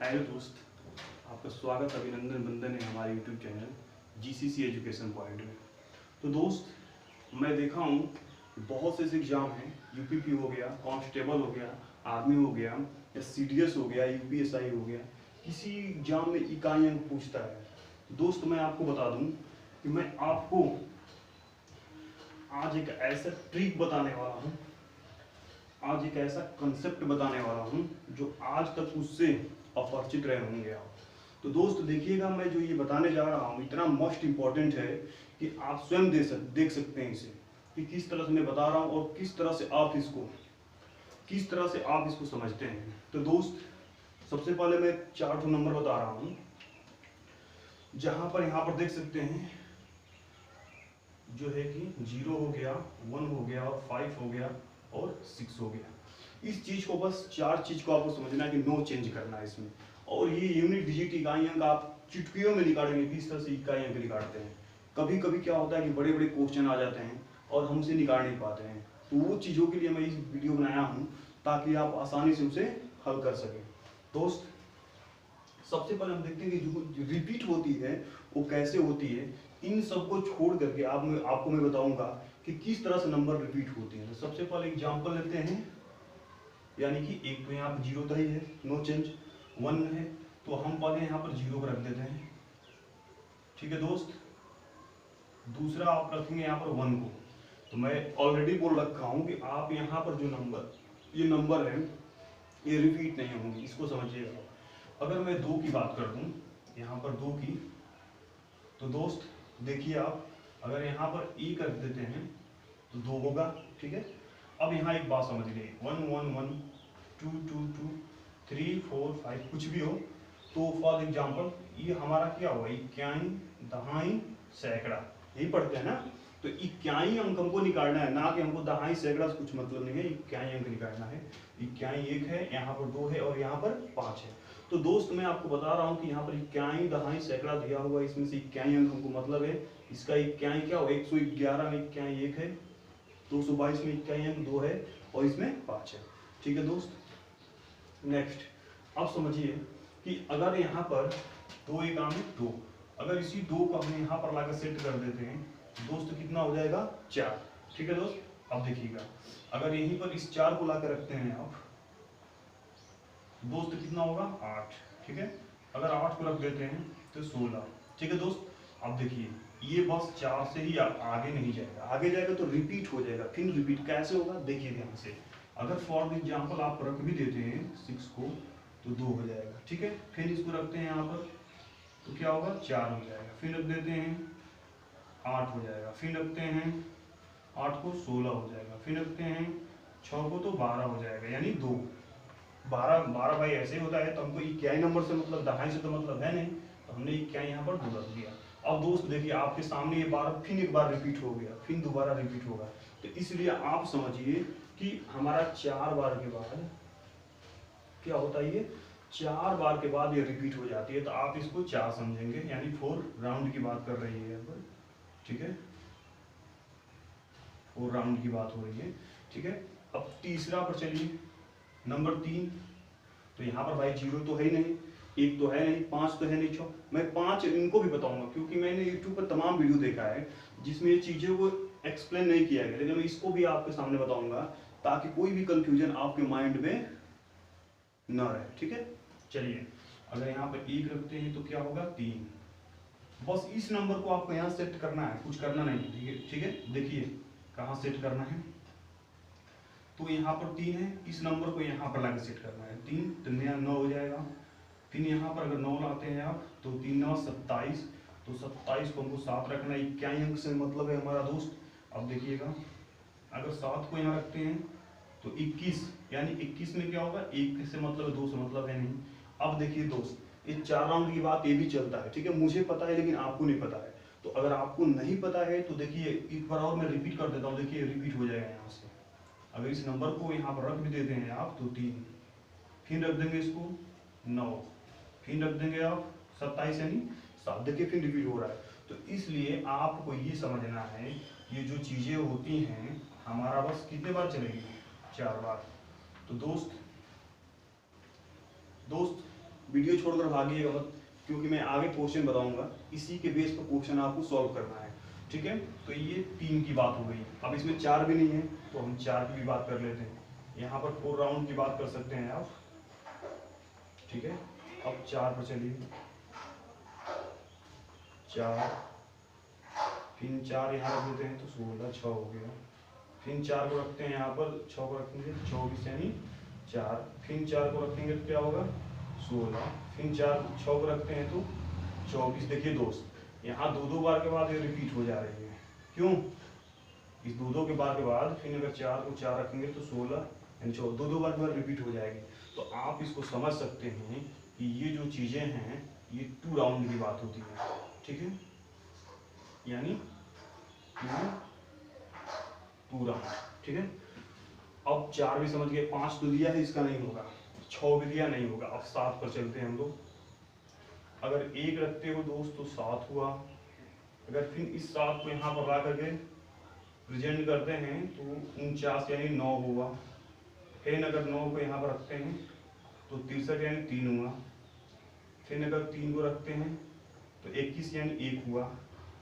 Hello दोस्त, आपका स्वागत अभिनंदन बंदन है हमारे YouTube channel GCC education point में। तो दोस्त, मैं देखा हूँ कि बहुत से ऐसे एग्जाम हैं, यूपीपी हो गया, कांस्टेबल हो गया, आर्मी हो गया, या सीडीएस हो गया, यूपीएसआई हो गया, किसी एग्जाम में इकाई अंक पूछता है। तो दोस्त, मैं आपको बता दूं कि मैं आपको आज एक ऐसा ट्रिक बताने वाला हूँ, आज एक ऐसा कंसेप्ट बताने वाला हूँ जो आज तक उससे अपरिचित रहे होंगे आप। तो दोस्त देखिएगा, मैं जो ये बताने जा रहा हूँ इतना मोस्ट इम्पॉर्टेंट है कि आप स्वयं देख सकते हैं इसे, कि किस तरह से मैं बता रहा हूँ और किस तरह से आप इसको समझते हैं। तो दोस्त, सबसे पहले मैं 4 नंबर बता रहा हूँ, जहाँ पर यहाँ पर देख सकते हैं जो है कि 0 हो गया, 1 हो गया और 5 हो गया और 6 हो गया। इस चीज को, बस 4 चीज को आपको समझना है कि नो चेंज करना है इसमें। और ये यूनिट डिजिट इकाई अंक आप चुटकियों में निकालेंगे, किस तरह से इकाई अंक निकालते हैं। कभी कभी क्या होता है कि बड़े बड़े क्वेश्चन आ जाते हैं और हम उसे निकाल नहीं पाते हैं, तो वो चीज़ों के लिए मैं इस वीडियो बनाया हूँ ताकि आप आसानी से उसे हल कर सकें। दोस्त, सबसे पहले हम देखते हैं कि जो रिपीट होती है वो कैसे होती है। इन सबको छोड़ करके आपको मैं बताऊंगा कि किस तरह से नंबर रिपीट होते हैं। तो सबसे पहले एग्जांपल लेते हैं, यानी कि एक तो यहाँ पर 0 ही है, नो चेंज। 1 है तो हम पहले यहाँ पर 0 को रख देते हैं, ठीक है दोस्त। दूसरा आप रखेंगे यहाँ पर 1 को। तो मैं ऑलरेडी बोल रखा हूँ कि आप यहाँ पर जो ये नंबर है ये रिपीट नहीं होंगे, इसको समझिएगा। अगर मैं 2 की बात कर दूं, यहाँ पर 2 की, तो दोस्त देखिए आप, अगर यहाँ पर 1 रख देते हैं तो 2 होगा, ठीक है। अब यहाँ एक बात समझ लीजिए, 1 1 1 2 2 2 3 4 5 कुछ भी हो, तो फॉर एग्जाम्पल ये हमारा क्या होगा, इक्याई दहाई सैकड़ा, यही पढ़ते हैं ना। तो इक्याई अंक हमको निकालना है, ना कि हमको दहाई सैकड़ा से कुछ मतलब नहीं है, इक्याई अंक निकालना है। इक्याई 1 है, यहाँ पर 2 है और यहाँ पर 5 है। तो दोस्त, मैं आपको बता रहा हूँ कि यहाँ पर इक्याई दहाई सैकड़ा दिया हुआ है, इसमें से इक्याई अंक हमको मतलब है। इसका इक्याई क्या हो, 111 में इक्याई 1 है, 222 में इक्याई अंक 2 है और इसमें 5 है, ठीक है दोस्त। नेक्स्ट, अब समझिए कि अगर यहाँ पर 2 1 में 2, अगर इसी 2 को हम यहाँ पर लाकर सेट कर देते हैं दोस्त, कितना हो जाएगा, 4, ठीक है दोस्त। अब देखिएगा, अगर यहीं पर इस 4 को लाकर रखते हैं आप दोस्त, कितना होगा, 8, ठीक है। अगर 8 को रख देते हैं तो 16, ठीक है दोस्त। अब देखिए, ये बस 4 से ही आगे नहीं जाएगा, आगे जाएगा तो रिपीट हो जाएगा। फिर रिपीट कैसे होगा, देखिए ध्यान से। अगर फॉर एग्जाम्पल आप रख भी देते हैं 6 को तो 2 हो जाएगा, ठीक है। फिर इसको रखते हैं यहाँ पर तो क्या होगा, 4 हो जाएगा। फिर रख देते हैं 8 हो जाएगा। फिर रखते हैं 8 को 16 हो जाएगा। फिर रखते हैं 6 को तो 12 हो जाएगा, यानी 2 12 भाई ऐसे होता है। तो हमको इक्याई नंबर से मतलब दहाई से तो मतलब है नहीं, तो हमने इक्याई यहाँ पर 2 रख दिया। अब दोस्त देखिए, आपके सामने ये 12 फिर एक बार रिपीट हो गया, फिर दोबारा रिपीट होगा। तो इसलिए आप समझिए कि हमारा 4 बार के बाद क्या होता है, ये 4 बार के बाद ये रिपीट हो जाती है। तो आप इसको 4 समझेंगे, यानी 4 राउंड की बात कर रही है यहाँ पर, ठीक है। 4 राउंड की बात हो रही है, ठीक है। अब तीसरा पर चलिए, नंबर 3। तो यहाँ पर भाई 0 तो है ही नहीं, 1 तो है नहीं, 5 तो है नहीं, 6। मैं 5 इनको भी बताऊंगा क्योंकि मैंने YouTube पर तमाम वीडियो देखा है जिसमें ये चीज़ों को एक्सप्लेन नहीं किया गया, लेकिन मैं इसको भी आपके सामने बताऊंगा ताकि कोई भी कंफ्यूजन आपके माइंड में न रहे, ठीक है। चलिए, अगर यहाँ पर 1 रखते हैं तो क्या होगा, 3। बस इस नंबर को आपको यहाँ सेट करना है, कुछ करना नहीं है, ठीक है। देखिए कहाँ सेट करना है, तो यहाँ पर 3 है, इस नंबर को यहाँ पर लाके सेट करना है। 3 3 9 हो जाएगा। फिर यहाँ पर अगर 9 लाते हैं आप तो 3 9 27, तो 27 को हमको 7 रखना है, इक्याई अंक से मतलब है हमारा दोस्त। अब देखिएगा, अगर 7 को यहाँ रखते हैं तो 21, यानी 21 में क्या होगा, 1 से मतलब है, 2 से मतलब है नहीं। अब देखिए दोस्त, ये 4 राउंड की बात ये भी चलता है, ठीक है। मुझे पता है लेकिन आपको नहीं पता है, तो अगर आपको नहीं पता है तो देखिए एक बार और मैं रिपीट कर देता हूँ, देखिए रिपीट हो जाएगा यहाँ से। अगर इस नंबर को यहाँ पर रख भी देते हैं आप तो 3, फिर रख देंगे इसको 9, फिर रख देंगे आप 27, यानी 7। देखिए फिर रिपीट हो रहा है। तो इसलिए आपको ये समझना है, ये जो चीज़ें होती हैं हमारा बस कितने बार चलेगी, 4 बार। तो दोस्त वीडियो छोड़कर भागिएगा मत, क्योंकि मैं आगे क्वेश्चन बताऊंगा, इसी के बेस पर क्वेश्चन आपको सॉल्व करना है। ठीक है, तो ये 3 की बात हो गई। अब इसमें 4 भी नहीं है तो हम 4 की भी बात कर लेते हैं। यहाँ पर 4 राउंड की बात कर सकते हैं आप। ठीक है, अब 4 पर चलिए, 4, फिर 4 यहाँ रख देते हैं तो 16, 6 हो गया। फिर 4 को रखते हैं यहाँ पर, 6 को रखेंगे 24 यानी 4, फिर 4 को रखेंगे तो क्या होगा 16, फिर 6 को रखते हैं तो 24। देखिए दोस्त, यहाँ 2 बार के बाद ये रिपीट हो जा रही है। क्यों? इस 2 के बार के बाद फिर अगर 4 को 4 रखेंगे तो 16 यानी 2 बार के बाद रिपीट हो जाएगी। तो आप इसको समझ सकते हैं कि ये जो चीज़ें हैं ये 2 राउंड की बात होती है। ठीक है, यानी 2 राउंड। ठीक है, अब 4 भी समझ गए, 5 तो दिया है, इसका नहीं होगा, 6 भी दिया नहीं होगा। अब 7 पर चलते हैं हम लोग। अगर 1 रखते हो दोस्त तो 7 हुआ। अगर फिर इस 7 को यहाँ पर ला करके प्रेजेंट करते हैं तो 49 यानी 9 हुआ। फिर अगर 9 को यहाँ पर रखते हैं तो 63 यानी 3 हुआ। फिर अगर 3 को रखते हैं तो 21 यानी 1 हुआ।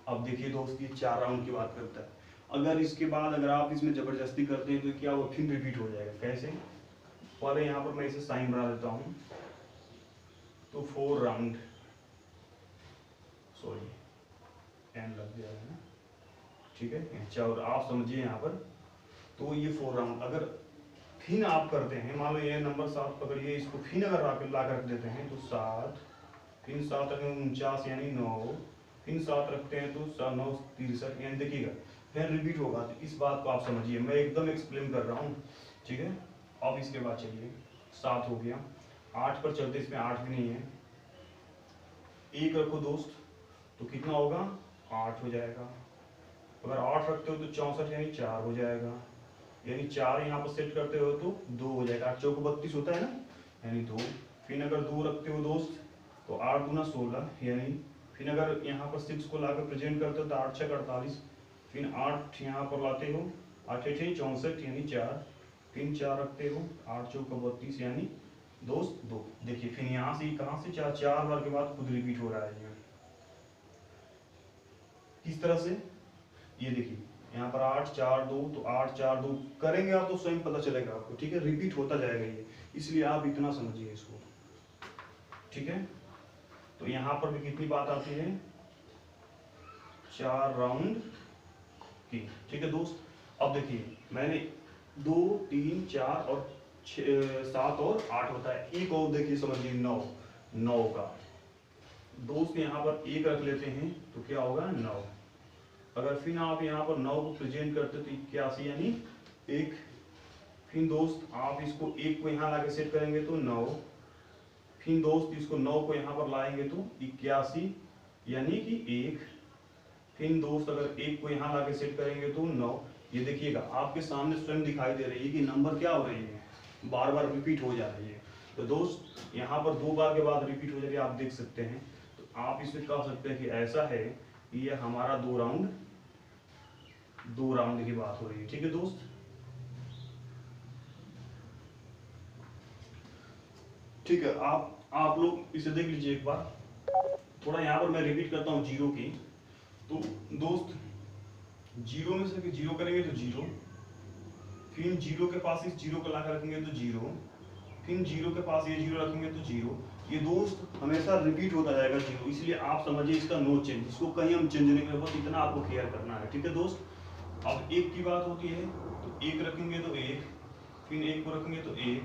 अब देखिए दोस्त, ये 4 राउंड की बात करता है। अगर इसके बाद अगर आप इसमें ज़बरदस्ती करते हैं तो क्या हुआ, फिर रिपीट हो जाएगा। कैसे? पहले यहाँ पर मैं इसे साइन बना देता हूँ, तो 4 राउंड, सॉरी एन लग गया है ना। ठीक है, अच्छा, और आप समझिए यहाँ पर, तो ये 4 राउंड अगर फिर आप करते हैं, मान लो ये नंबर 7 पकड़िए, इसको फिर अगर ला कर देते हैं तो 7, फिर 7 रखेंगे 49 यानी 9, फिर 7 रखते हैं तो 9 63 यानी देखिएगा फिर रिपीट होगा। तो इस बात को आप समझिए, मैं एकदम एक्सप्लेन कर रहा हूँ। ठीक है, अब इसके बाद चलिए, 7 हो गया। 8 पर चलते, इसमें 8 भी नहीं है। 1 रखो दोस्त तो कितना होगा, 8 हो जाएगा। अगर 8 रखते हो तो 64 यानी 4 हो जाएगा, यानी 4 यहाँ पर सेट करते हो तो 2 हो जाएगा। 8 चौको 32 होता है ना, यानी 2। फिर अगर 2 रखते हो दोस्त तो 8 दूना 16 यानी, फिर अगर यहाँ पर 6 को लाकर प्रेजेंट करते हो तो 8 6 48, फिर 8 यहाँ पर लाते हो, 8 8 64 यानी 4, फिर 4 रखते हो, 8 चौको 32 यानी दोस्त 2। देखिए फिर यहाँ से कहाँ से 4 बार के बाद खुद रिपीट हो रहा है ये। किस तरह से, ये देखिए यहाँ पर 8 4 2, तो 8 4 2 करेंगे आप तो स्वयं पता चलेगा आपको। ठीक है, रिपीट होता जाएगा ये, इसलिए आप इतना समझिए इसको। ठीक है, तो यहाँ पर भी कितनी बात आती है, 4 राउंड की। ठीक है दोस्त, अब देखिए मैंने 2 3 4 और 7 और 8 बताया। एक और देखिए समझिए, 9 का दोस्त यहाँ पर 1 रख लेते हैं तो क्या होगा 9। अगर फिर आप यहाँ पर 9 को प्रेजेंट करते तो 81 यानी 1। फिर दोस्त आप इसको 1 को यहाँ लाके सेट करेंगे तो 9, फिर दोस्त इसको 9 को यहाँ पर लाएंगे तो 81 यानी कि 1। फिर दोस्त अगर 1 को यहाँ लाके सेट करेंगे तो 9। ये देखिएगा आपके सामने स्वयं दिखाई दे रही है कि नंबर क्या हो रही है, बार बार रिपीट हो जा रही है। तो दोस्त यहाँ पर 2 बार के बाद रिपीट हो जा रही है, आप देख सकते हैं। तो आप इसमें कह सकते हैं कि ऐसा है कि ये हमारा 2 राउंड की बात हो रही है। ठीक है दोस्त, ठीक है, आप लोग इसे देख लीजिए एक बार। थोड़ा यहाँ पर मैं रिपीट करता हूँ 0 की। तो दोस्त 0 में से 0 करेंगे तो 0, फिर 0 के पास इस 0 को ला कर रखेंगे तो 0, फिर 0 के पास ये 0 रखेंगे तो 0। ये दोस्त हमेशा रिपीट होता जाएगा 0, इसलिए आप समझिए इसका नो चेंज, इसको कहीं हम चेंज नहीं करें, बस इतना आपको क्लियर करना है। ठीक है दोस्त, अब 1 की बात होती है तो 1 रखेंगे तो 1, फिर 1 को रखेंगे तो 1,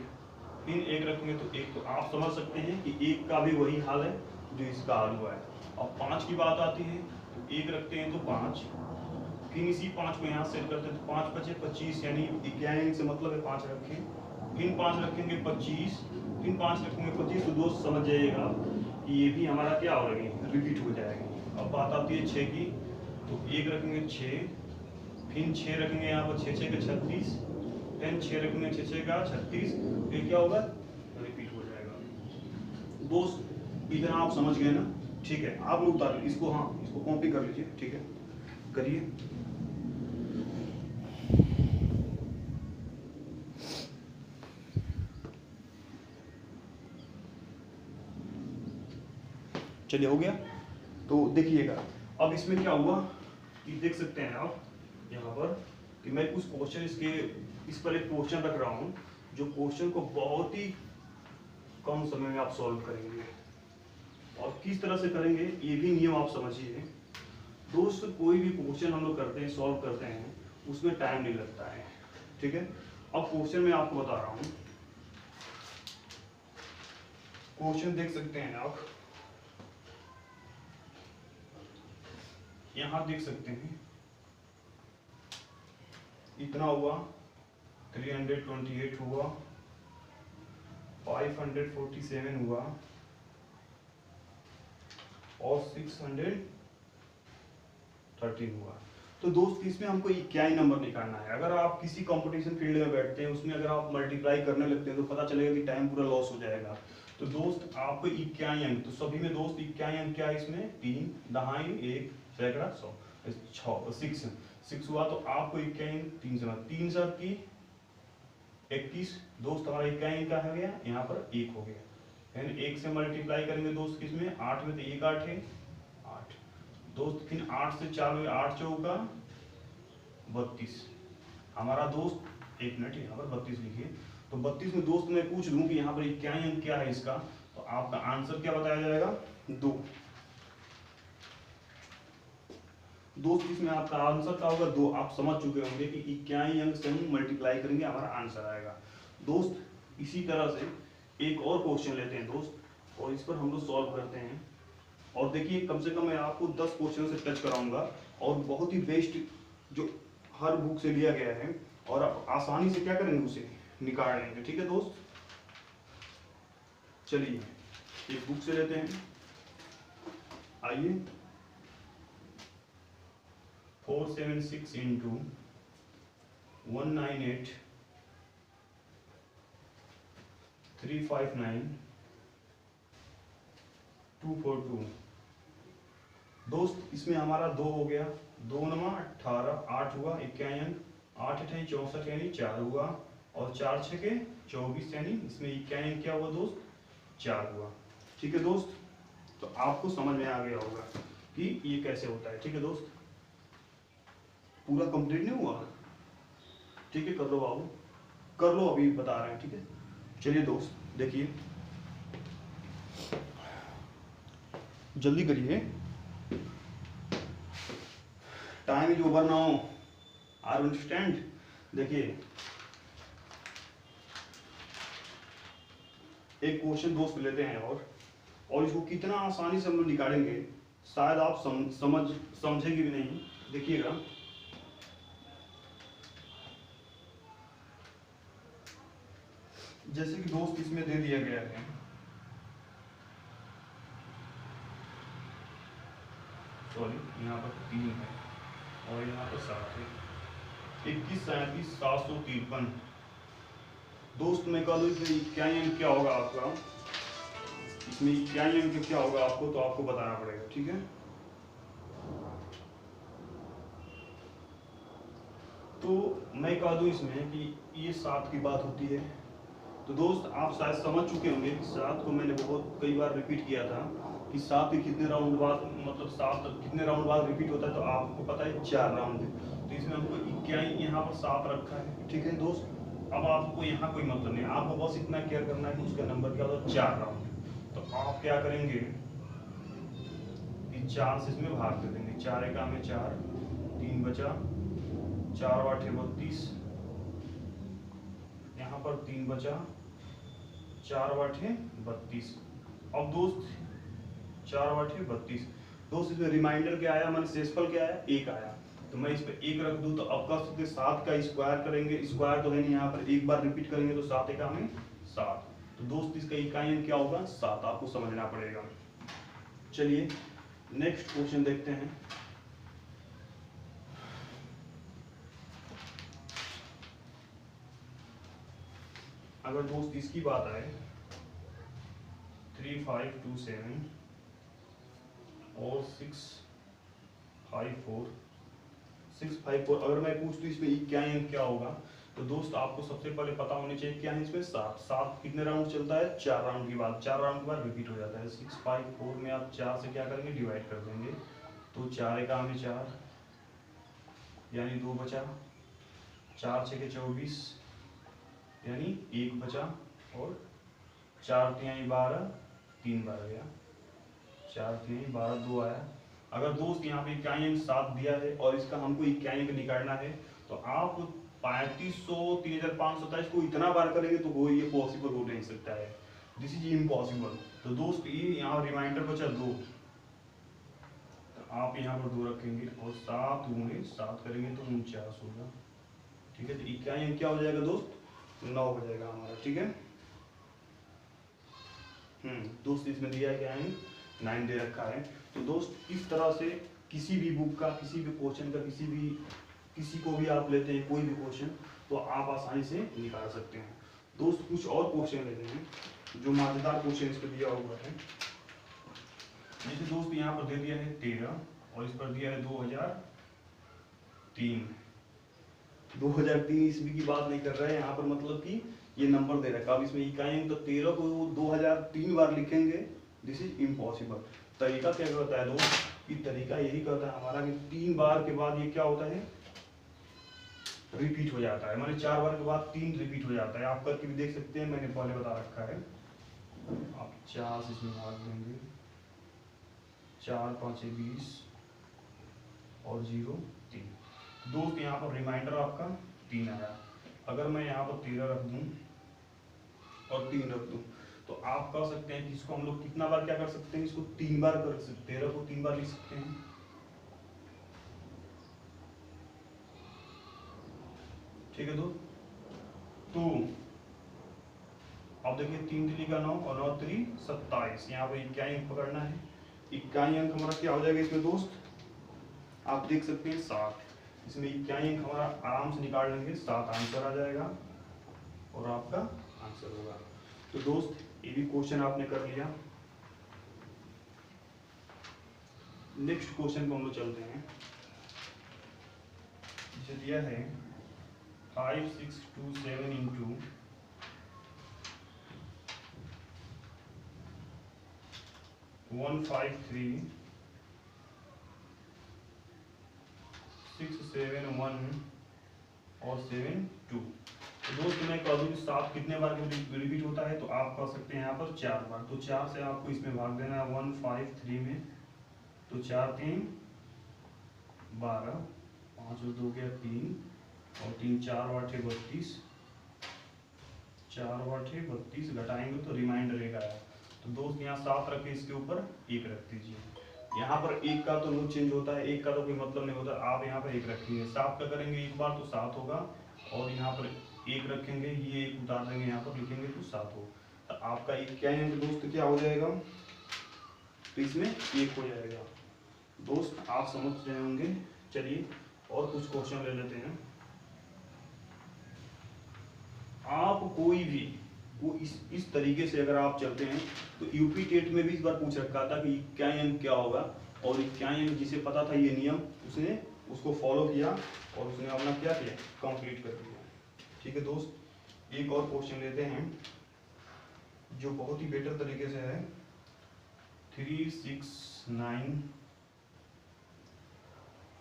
फिर 1 रखेंगे तो 1। तो आप समझ सकते हैं कि 1 का भी वही हाल है जो इसका हाल हुआ है। अब 5 की बात आती है तो 1 रखते हैं तो 5, फिर इसी 5 को यहाँ सेट करते हैं तो 5 5 25 यानी 21 से मतलब है 5 रखें, फिर 5 रखेंगे 25, फिर 5 रखेंगे 25। तो दोस्त समझ जाइएगा कि ये भी हमारा क्या हो रही है, रिपीट हो जाएगी। अब बात आती है 6 की, तो 1 रखेंगे 6, फिर 6 रखेंगे यहाँ पर 6 6 का 36, फिर 6 रखेंगे 6 6 का 36, फिर क्या होगा, रिपीट हो जाएगा। दोस्त इतना आप समझ गए ना। ठीक है, आप लोग उतार इसको, हाँ इसको कॉपी कर लीजिए। ठीक है, करिए। चलिए हो गया। तो देखिएगा अब इसमें क्या हुआ कि देख सकते हैं आप यहाँ पर कि मैं कुछ क्वेश्चन इस पर एक क्वेश्चन रख रहा हूँ जो क्वेश्चन को बहुत ही कम समय में आप सॉल्व करेंगे। और किस तरह से करेंगे ये भी नियम आप समझिए दोस्त। कोई भी क्वेश्चन हम लोग करते हैं, सॉल्व करते हैं, उसमें टाइम नहीं लगता है, ठीक है। अब क्वेश्चन मैं आपको बता रहा हूँ, क्वेश्चन देख सकते हैं आप यहाँ देख सकते हैं इतना हुआ 328 हुआ, 547 हुआ और 613 हुआ। तो दोस्त इसमें हमको क्या ही नंबर निकालना है। अगर आप किसी कंपटीशन फील्ड में बैठते हैं उसमें अगर आप मल्टीप्लाई करने लगते हैं तो पता चलेगा कि टाइम पूरा लॉस हो जाएगा। तो दोस्त आपको इक्याई अंक, तो सभी में दोस्त इक्याई अंक क्या है इसमें 3 दहाई 1 सैकड़ा 100 6 हुआ। तो आपको इक्याई अंक 3 से 3 7 की 21 दोस्त हमारा इक्याई अंक क्या हो गया यहाँ पर 1 हो गया। यानी 1 से मल्टीप्लाई करेंगे दोस्त किसमें 8 में, तो 1 8 है 8 दोस्त, फिर 8 से 4 में 8 चौका 32 हमारा दोस्त। एक मिनट यहाँ पर 32 लिखिए। तो 32 में दोस्त मैं पूछ लूँ कि यहाँ पर इक्याई अंक क्या है इसका, तो आपका आंसर क्या बताया जाएगा 2 दोस्त। इसमें आपका आंसर क्या होगा 2। आप समझ चुके होंगे कि इक्याई अंक से हम मल्टीप्लाई करेंगे हमारा आंसर आएगा दोस्त। इसी तरह से एक और क्वेश्चन लेते हैं दोस्त और इस पर हम लोग सॉल्व करते हैं। और देखिए कम से कम मैं आपको 10 क्वेश्चन से टच कराऊंगा और बहुत ही बेस्ट जो हर बुक से लिया गया है और आप आसानी से क्या करेंगे उसे निकाल लेंगे, ठीक है दोस्त। चलिए एक बुक से लेते हैं, आइए 476 इंटू 198 359 242 दोस्त। इसमें हमारा 2 हो गया, 2 नमा 18 8 हुआ इक्याई अंक, 8 अठाई 64 यानी 4 हुआ और 4 छके 24 यानी इसमें इक्याई अंक क्या हुआ दोस्त 4 हुआ, ठीक है दोस्त। तो आपको समझ में आ गया होगा कि ये कैसे होता है, ठीक है दोस्त। पूरा कंप्लीट नहीं हुआ, ठीक है कर लो बाबू कर लो, अभी बता रहे हैं, ठीक है। चलिए दोस्त देखिए जल्दी करिए, time is over now, are understand. देखिए एक क्वेश्चन दोस्त लेते हैं और इसको कितना आसानी से हम लोग निकालेंगे शायद आप समझेंगे भी नहीं। देखिएगा जैसे कि दोस्त इसमें दे दिया गया है सॉरी यहाँ पर 3 है और यहाँ पर 7 है, 21 37 753 दोस्त। मैं कह दूँ इसमें इक्याई अंक क्या होगा आपका, इसमें इक्याई अंक क्या होगा आपको तो आपको बताना पड़ेगा, ठीक है। तो मैं कह दूँ इसमें कि ये 7 की बात होती है। तो दोस्त आप शायद समझ चुके होंगे कि 7 को मैंने बहुत कई बार रिपीट किया था कि 7 के कितने राउंड बाद, मतलब 7 कितने राउंड बाद रिपीट होता है, तो आपको पता है 4 राउंड है। तो इसमें हमको इक्याई यहाँ पर 7 रखा है, ठीक है दोस्त। अब आपको यहाँ कोई मतलब नहीं, आपको बस इतना केयर करना है कि उसका नंबर क्या होता है 4 राउंड है। तो आप क्या करेंगे कि 4 से इसमें भाग दे देंगे, 4 एका में 4 3 बचा, 4 8 32 यहाँ पर 3 बचा, 4 8 32। अब दोस्त 4 8 32 दोस्त इसमें रिमाइंडर क्या आया, मैंने शेषफल क्या आया 1 आया। तो मैं इस पर 1 रख दूं तो अब कर सकते 7 का स्क्वायर करेंगे, स्क्वायर तो है नहीं यहाँ पर, एक बार रिपीट करेंगे तो 7 एका में 7। तो दोस्त इसका इकाई अंक क्या होगा 7, आपको समझना पड़ेगा। चलिए नेक्स्ट क्वेश्चन देखते हैं। अगर दोस्त इसकी बात आए 3527 और 654 अगर मैं पूछ दूं इसमें इक्याई अंक क्या होगा, तो दोस्त आपको सबसे पहले पता होनी चाहिए क्या है इसमें 7। 7 कितने राउंड चलता है, 4 राउंड के बाद, 4 राउंड के बाद रिपीट हो जाता है। 6 5 4 में आप 4 से क्या करेंगे, डिवाइड कर देंगे, तो 4 एका में 4 यानी 2 बचा, 4 6 के 24 यानी 1 बचा, और 4 3 12, 3 बार गया, 4 3 12 2 आया। अगर दोस्त यहाँ पे इकाई अंक 7 दिया है और इसका हमको इकाई अंक निकालना है, तो आप 3500 3527 को इतना बार करेंगे तो वो ये पॉसिबल हो नहीं सकता है, दिस इज इम्पॉसिबल। तो दोस्त ये यहाँ रिमाइंडर बचा 2, तो आप यहाँ पर 2 रखेंगे और 7 गुणे 7 करेंगे तो 49 होगा, ठीक है। तो इकाई अंक क्या हो जाएगा दोस्त, 9 हो जाएगा हमारा, ठीक है। दोस्त इसमें दिया है क्या है, 9 दे रखा है। तो दोस्त इस तरह से किसी भी बुक का, किसी भी क्वेश्चन का, किसी को भी आप लेते हैं कोई भी क्वेश्चन, तो आप आसानी से निकाल सकते हैं। दोस्त कुछ और क्वेश्चन लेते हैं जो मजेदार क्वेश्चन इस पर दिया हुआ है। जैसे दोस्त यहाँ पर दे दिया है 13 और इस पर दिया है 2003। 2003 ईस्वी की बात नहीं कर रहे हैं यहाँ पर, मतलब कि ये नंबर दे रखा है। अब इसमें इकाई अंक तो 13 को 2003 बार लिखेंगे, दिस इज इम्पॉसिबल। तरीका क्या करता है दोस्त, कि तरीका यही करता है हमारा कि 3 बार के बाद ये क्या होता है, रिपीट हो जाता है। माने 4 बार के बाद 3 रिपीट हो जाता है। आप करके भी देख सकते हैं, मैंने पहले बता रखा है। आप 4 से इसमें भाग देंगे, 4 5 20 और 0 3। दोस्त यहाँ पर रिमाइंडर आपका 3 आया। अगर मैं यहाँ पर 13 रख दूं और 3 रख दूं, तो आप कह सकते हैं कि इसको हम लोग कितना बार क्या कर सकते हैं, इसको 3 बार कर सकते हैं, 13 को 3 बार लिख सकते हैं, ठीक है दोस्त। तो अब देखिए 3 3 का 9 और 9 3 27, यहाँ पे इकाई अंक पकड़ना है। इकाई अंक हमारा क्या हो जाएगा इसमें दोस्त, आप देख सकते हैं 7। इसमें इकाई अंक हमारा आराम से निकाल लेंगे, 7 आंसर आ जाएगा और आपका आंसर होगा। तो दोस्त ये भी क्वेश्चन आपने कर लिया। नेक्स्ट क्वेश्चन को हम लोग चलते हैं, जिसे दिया है 5 6 2 7 इंटू 1 5 3 6 7 1 और 7 2। तो दोस्त मैं कह दूं कि 7 कितने बार रिपीट होता है, तो आप कह सकते हैं यहाँ पर 4 बार। तो 4 से आपको इसमें भाग देना है 1 5 3 में, तो 4 3 12, 5 और 2 गया 3 और 3 4 8 32, 4 8 32 घटाएंगे तो रिमाइंडर 1 आया। तो दोस्त यहाँ 7 रखे, इसके ऊपर 1 रख दीजिए। यहाँ पर 1 का तो नो चेंज होता है, 1 का तो कोई मतलब नहीं होता, आप यहाँ पर 1 रखेंगे। 7 का करेंगे एक बार तो 7 होगा, और यहाँ पर 1 रखेंगे, ये 1 उतार देंगे, यहाँ पर लिखेंगे तो 7 होगा। तो आपका एक क्या है दोस्त, क्या हो जाएगा, तो इसमें 1 हो जाएगा। दोस्त आप समझ रहे होंगे। चलिए और कुछ क्वेश्चन ले लेते हैं। आप कोई भी वो इस तरीके से अगर आप चलते हैं, तो यूपी टेट में भी इस बार पूछ रखा था कि इकाई अंक क्या होगा, और इकाई अंक जिसे पता था ये नियम, उसने उसको फॉलो किया और उसने अपना क्या किया, कंप्लीट कर दिया। ठीक है दोस्त, एक और क्वेश्चन लेते हैं जो बहुत ही बेटर तरीके से है। 3 6 9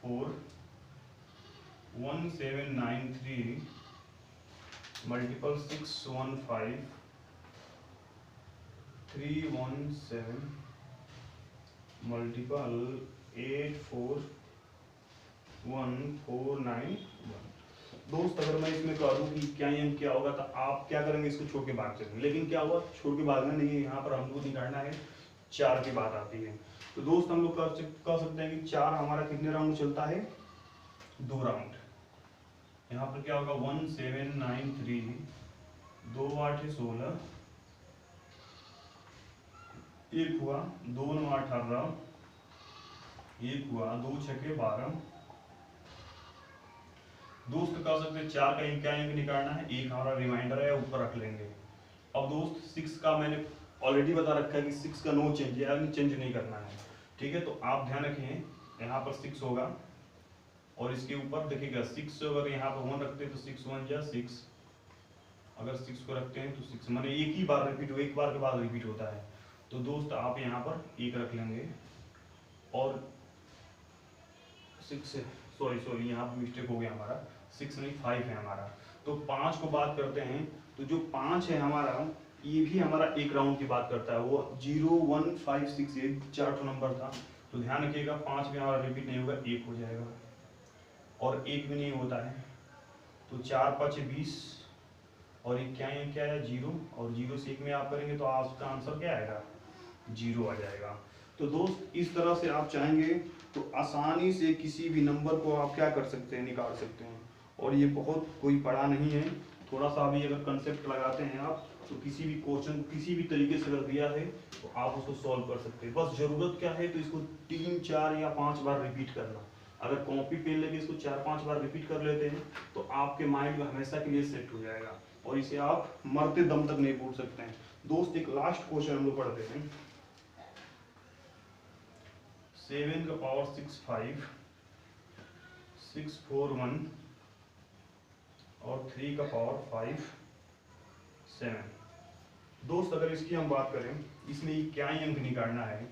4 1 7 9 3 मल्टीपल 6 1 5 3 1 7 मल्टीपल 8 4 1 4 9 1। दोस्त अगर मैं इसमें कह दूं कि क्या अंक क्या होगा, तो आप क्या करेंगे, इसको छोड़ के भाग चलेंगे। लेकिन क्या हुआ, छोड़ के भागना नहीं है, यहाँ पर हमको निकालना है 4 की बात आती है। तो दोस्त हम लोग कह सकते हैं कि 4 हमारा कितने राउंड चलता है, 2 राउंड। यहाँ पर क्या होगा 1 7 9 3 2 8 16, 1 हुआ 2 9 18, 1 हुआ 2 6 12। दोस्त कह सकते हैं 4 का क्या अंक निकालना है, 1 हमारा रिमाइंडर है, ऊपर रख लेंगे। अब दोस्त 6 का मैंने ऑलरेडी बता रखा है कि 6 का नो चेंज है, चेंज नहीं करना है। ठीक है, तो आप ध्यान रखें यहाँ पर 6 होगा और इसके ऊपर देखिएगा 6 अगर यहाँ पर 1 रखते हैं तो 6 1 जा 6, अगर 6 को रखते हैं तो 6 माने एक ही बार रिपीट हो, एक बार के बाद रिपीट होता है। तो दोस्त आप यहाँ पर 1 रख लेंगे और 6 सॉरी यहाँ पर मिस्टेक हो गया हमारा, 6 नहीं 5 है हमारा। तो 5 को बात करते हैं तो जो 5 है हमारा ये भी हमारा एक राउंड की बात करता है, वो 0 1 5 6 ये 4 नंबर था। तो ध्यान रखिएगा 5 भी हमारा रिपीट नहीं होगा, 1 हो जाएगा और 1 भी नहीं होता है। तो 4 5 20 और ये क्या है 0 और 0 से 1 में आप करेंगे तो आपका आंसर क्या आएगा 0 आ जाएगा। तो दोस्त इस तरह से आप चाहेंगे तो आसानी से किसी भी नंबर को आप क्या कर सकते हैं, निकाल सकते हैं। और ये बहुत कोई बड़ा नहीं है, थोड़ा सा भी अगर कंसेप्ट लगाते हैं आप तो किसी भी क्वेश्चन किसी भी तरीके से अगर दिया है तो आप उसको सॉल्व कर सकते हैं। बस जरूरत क्या है तो इसको 3 4 या 5 बार रिपीट करना। अगर कॉपी पेन लेके इसको 4 5 बार रिपीट कर लेते हैं तो आपके माइंड में हमेशा के लिए सेट हो जाएगा और इसे आप मरते दम तक नहीं भूल सकते हैं। दोस्त एक लास्ट क्वेश्चन हम लोग पढ़ते हैं। 7 का पावर 6 5 6 4 1 और 3 का पावर 5 7। दोस्त अगर इसकी हम बात करें इसमें क्या ही अंक निकालना है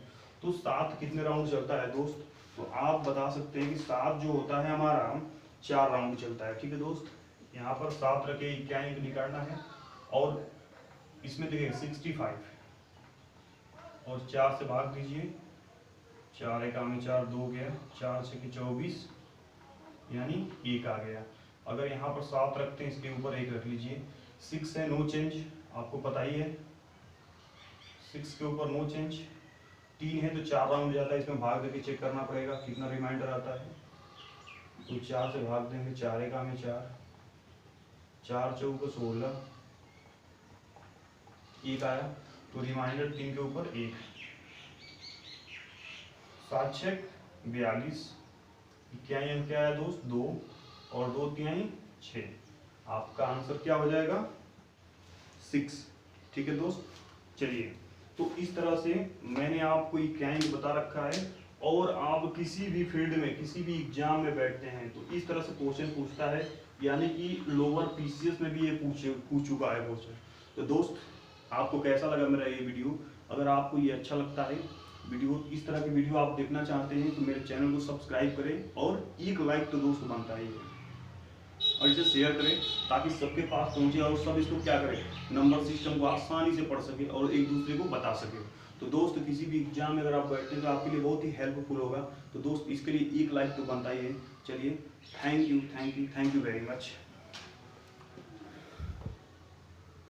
तो 7 कितने राउंड चलता है दोस्त, तो आप बता सकते हैं कि 7 जो होता है हमारा 4 राउंड चलता है। ठीक है दोस्त, यहाँ पर 7 रखे क्या अंक निकालना है और इसमें देखिए 65 और 4 से भाग दीजिए, 4 1 में 4 2 गया, 4 6 24 यानी 1 आ गया। अगर यहाँ पर 7 रखते हैं इसके ऊपर 1 रख लीजिए। 6 है नो चेंज, आपको पता ही है 6 के ऊपर नो चेंज। 3 है तो 4 राउंड जाता है, इसमें भाग देके चेक करना पड़ेगा कितना रिमाइंडर आता है। तो 4 से भाग देंगे, 4 1 में 4, 4 4 16, 1 आया तो रिमाइंडर 3 के ऊपर 1, 7 6 42, क्या आया दोस्त 2 और 2 3 6, आपका आंसर क्या हो जाएगा 6। ठीक है दोस्त, चलिए तो इस तरह से मैंने आपको इक्याई बता रखा है और आप किसी भी फील्ड में किसी भी एग्जाम में बैठते हैं तो इस तरह से क्वेश्चन पूछता है, यानी कि लोअर पीसीएस में भी ये पूछ चुका है क्वेश्चन। तो दोस्त आपको कैसा लगा मेरा ये वीडियो, अगर आपको ये अच्छा लगता है वीडियो, इस तरह की वीडियो आप देखना चाहते हैं तो मेरे चैनल को सब्सक्राइब करें और एक लाइक तो दोस्त बनता ही है और इसे शेयर करें ताकि सबके पास पहुंचे और सब इसको क्या करें, नंबर सिस्टम को आसानी से पढ़ सके और एक दूसरे को बता सके। तो दोस्त किसी भी एग्जाम में अगर आप बैठते हैं तो आपके लिए बहुत ही हेल्पफुल होगा। तो दोस्त इसके लिए एक लाइक तो बनता ही है। चलिए थैंक यू वेरी मच।